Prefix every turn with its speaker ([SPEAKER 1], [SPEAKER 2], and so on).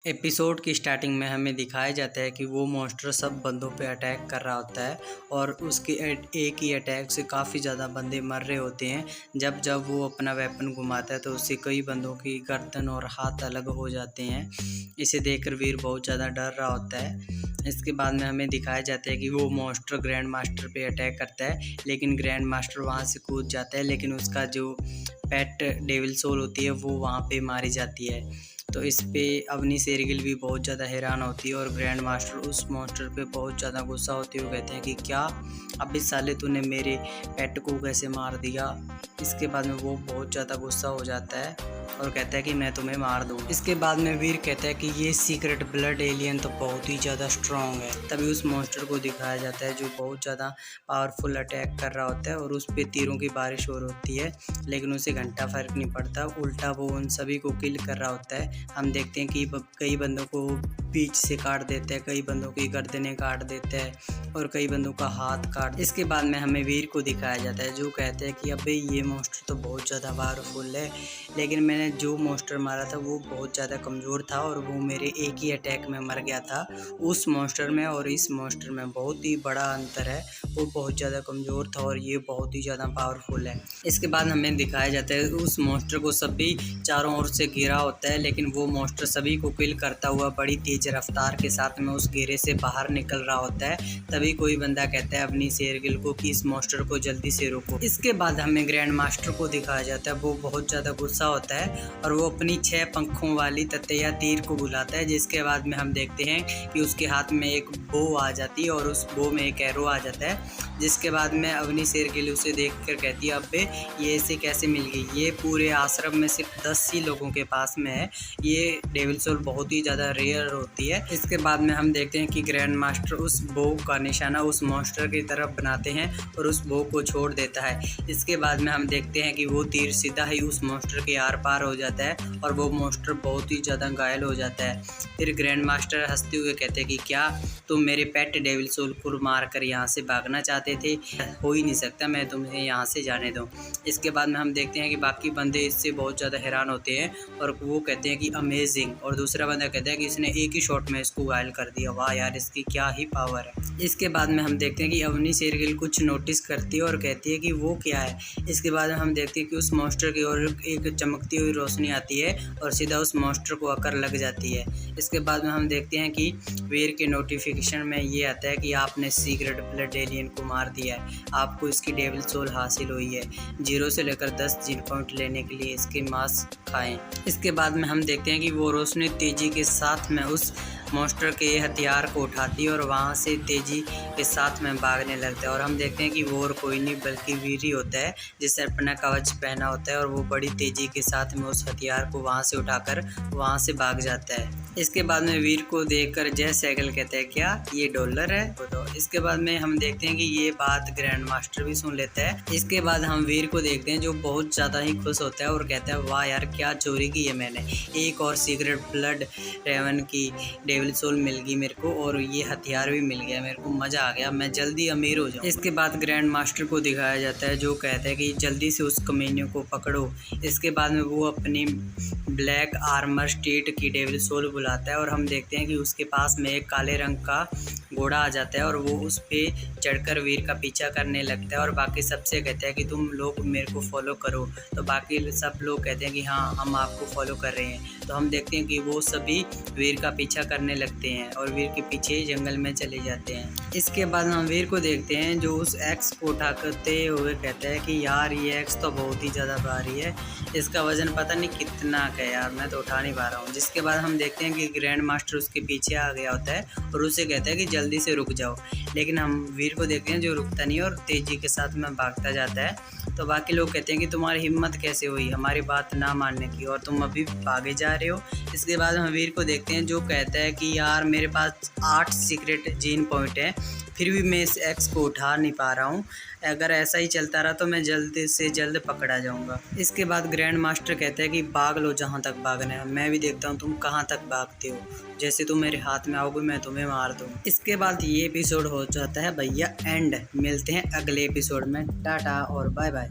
[SPEAKER 1] Episode की starting में हमें दिखाया जाता है कि वो मॉन्स्टर सब बंदों पे अटैक कर रहा होता है और उसके एक ही अटैक से काफ़ी ज़्यादा बंदे मर रहे होते हैं। जब जब वो अपना वेपन घुमाता है तो उससे कई बंदों की गर्दन और हाथ अलग हो जाते हैं। इसे देखकर वीर बहुत ज़्यादा डर रहा होता है। इसके बाद में हमें दिखाया जाता है कि वो मॉन्स्टर ग्रैंड मास्टर पे अटैक करता है, लेकिन ग्रैंड मास्टर वहाँ से कूद जाता है, लेकिन उसका जो पेट डेविल सोल होती है वो वहाँ पे मारी जाती है। तो इस पे अवनी शेरगिल भी बहुत ज़्यादा हैरान होती है और ग्रैंड मास्टर उस मॉन्स्टर पे बहुत ज़्यादा गुस्सा होते हुए कहते हैं कि क्या अभी साले तूने मेरे पेट को कैसे मार दिया। इसके बाद में वो बहुत ज़्यादा गुस्सा हो जाता है और कहता है कि मैं तुम्हें मार दूँ। इसके बाद में वीर कहता है कि ये सीक्रेट ब्लड एलियन तो बहुत ही ज़्यादा स्ट्रॉन्ग है। तभी उस मॉन्स्टर को दिखाया जाता है जो बहुत ज़्यादा पावरफुल अटैक कर रहा होता है और उस पर तीरों की बारिश हो रही होती है, लेकिन उसे घंटा फर्क नहीं पड़ता। उल्टा वो उन सभी को किल कर रहा होता है। हम देखते हैं कि कई बंदों को बीच से काट देते हैं, कई बंदों की गर्दनें काट देते हैं और कई बंदों का हाथ काट। इसके बाद में हमें वीर को दिखाया जाता है जो कहते हैं कि अबे ये मॉन्स्टर तो बहुत ज़्यादा पावरफुल है, लेकिन मैंने जो मॉन्स्टर मारा था वो बहुत ज़्यादा कमज़ोर था और वो मेरे एक ही अटैक में मर गया था। उस मॉन्स्टर में और इस मॉन्स्टर में बहुत ही बड़ा अंतर है। वो बहुत ज़्यादा कमज़ोर था और ये बहुत ही ज़्यादा पावरफुल है। इसके बाद हमें दिखाया जाता है उस मॉन्स्टर को सभी चारों ओर से घेरा होता है, लेकिन वो मॉन्स्टर सभी को किल करता हुआ बड़ी तेज रफ्तार के साथ में उस घेरे से बाहर निकल रहा होता है। तभी कोई बंदा कहता है अपनी शेरगिल को कि इस मॉन्स्टर को जल्दी से रोको। इसके बाद हमें ग्रैंड मास्टर को दिखाया जाता है। वो बहुत ज़्यादा गुस्सा होता है और वो अपनी 6 पंखों वाली ततैया तीर को बुलाता है, जिसके बाद में हम देखते हैं कि उसके हाथ में एक बो आ जाती है और उस बो में एक एरो आ जाता है। जिसके बाद में अवनी शेरगिल उसे देखकर कहती है अबे ये इसे कैसे मिल गई, ये पूरे आश्रम में सिर्फ 10 ही लोगों के पास में है, ये डेविल सोल बहुत ही ज़्यादा रेयर होती है। इसके बाद में हम देखते हैं कि ग्रैंड मास्टर उस बो का निशाना उस मॉन्स्टर की तरफ बनाते हैं और उस बो को छोड़ देता है। इसके बाद में हम देखते हैं कि वो तीर सीधा ही उस मॉन्स्टर के आर पार हो जाता है और वो मॉन्स्टर बहुत ही ज़्यादा घायल हो जाता है। फिर ग्रैंड मास्टर हंसते हुए कहते हैं कि क्या तुम मेरे पेट डेविल सोल को मार कर यहाँ से भागना चाहते थे? हो ही नहीं सकता, मैं तुम्हें यहाँ से जाने दूँ। इसके बाद में हम देखते हैं कि बाकी बंदे इससे बहुत ज़्यादा हैरान होते हैं और वो कहते हैं कि अमेजिंग, और दूसरा बंदा कहता है कि इसने एक ही शॉट में इसको घायल कर दिया, वाह यार इसकी क्या ही पावर है। इसके बाद में हम देखते हैं कि अवनी शेरगिल कुछ नोटिस करती है और कहती है कि वो क्या है। इसके बाद में हम देखते हैं कि उस मॉन्स्टर की ओर एक चमकती हुई रोशनी आती है और सीधा उस मॉन्स्टर को आकर लग जाती है। इसके बाद में हम देखते हैं कि वीर के नोटिफिकेशन में ये आता है कि आपने सीक्रेट ब्लड एलियन को मार दिया है, आपको इसकी डेविल सोल हासिल हुई है। 0 से लेकर 10 जिन पॉइंट लेने के लिए इसके मांस खाएं। इसके बाद में हम देखते हैं कि वो रोशनी तेजी के साथ में उस मॉन्स्टर के हथियार को उठाती है और वहाँ से तेजी के साथ में भागने लगता है। और हम देखते हैं कि वो और कोई नहीं बल्कि वीर ही होता है जिसने अपना कवच पहना होता है और वो बड़ी तेजी के साथ में उस हथियार को वहाँ से उठाकर वहाँ से भाग जाता है। इसके बाद में वीर को देखकर जय सैगल कहते हैं क्या ये डॉलर है? तो इसके बाद में हम देखते हैं कि ये बात ग्रैंड मास्टर भी सुन लेता है। इसके बाद हम वीर को देखते हैं जो बहुत ज़्यादा ही खुश होता है और कहता है वाह यार क्या चोरी की है मैंने, एक और सीक्रेट ब्लड रेवन की डेविल सोल मिल गई मेरे को और ये हथियार भी मिल गया, मेरे को मज़ा आ गया, मैं जल्दी अमीर हो जाऊँ। इसके बाद ग्रैंड मास्टर को दिखाया जाता है जो कहता है कि जल्दी से उस कमीने को पकड़ो। इसके बाद में वो अपनी ब्लैक आर्मर स्टेट की डेविल सोल बुलाता है और हम देखते हैं कि उसके पास में एक काले रंग का घोड़ा आ जाता है और वो उस पे चढ़कर वीर का पीछा करने लगता है और बाकी सबसे कहता है कि तुम लोग मेरे को फॉलो करो। तो बाकी सब लोग कहते हैं कि हाँ हम आपको फॉलो कर रहे हैं। तो हम देखते हैं कि वो सभी वीर का पीछा करने लगते हैं और वीर के पीछे जंगल में चले जाते हैं। इसके बाद हम वीर को देखते हैं जो उस एक्स को उठाते हुए कहता है कि यार ये एक्स तो बहुत ही ज़्यादा भारी है, इसका वजन पता नहीं कितना का है यार, मैं तो उठा नहीं पा रहा हूँ। जिसके बाद हम देखते हैं कि ग्रैंड मास्टर उसके पीछे आ गया होता है और उसे कहता है कि जल्दी से रुक जाओ, लेकिन हम वीर को देखते हैं जो रुकता नहीं और तेजी के साथ में भागता जाता है। तो बाकी लोग कहते हैं कि तुम्हारी हिम्मत कैसे हुई हमारी बात ना मानने की और तुम अभी भागे जा रहे हो। इसके बाद हम वीर को देखते हैं जो कहता है कि यार मेरे पास 8 सीक्रेट जीन पॉइंट है, फिर भी मैं इस एक्स को उठा नहीं पा रहा हूँ, अगर ऐसा ही चलता रहा तो मैं जल्द से जल्द पकड़ा जाऊँगा। इसके बाद ग्रैंड मास्टर कहता है कि भाग लो जहाँ तक भागना है, मैं भी देखता हूँ तुम कहाँ तक भागते हो, जैसे तुम मेरे हाथ में आओगे मैं तुम्हें मार दूँ। इसके बाद ये एपिसोड हो जाता है भैया एंड। मिलते हैं अगले एपिसोड में, टाटा और बाय बाय।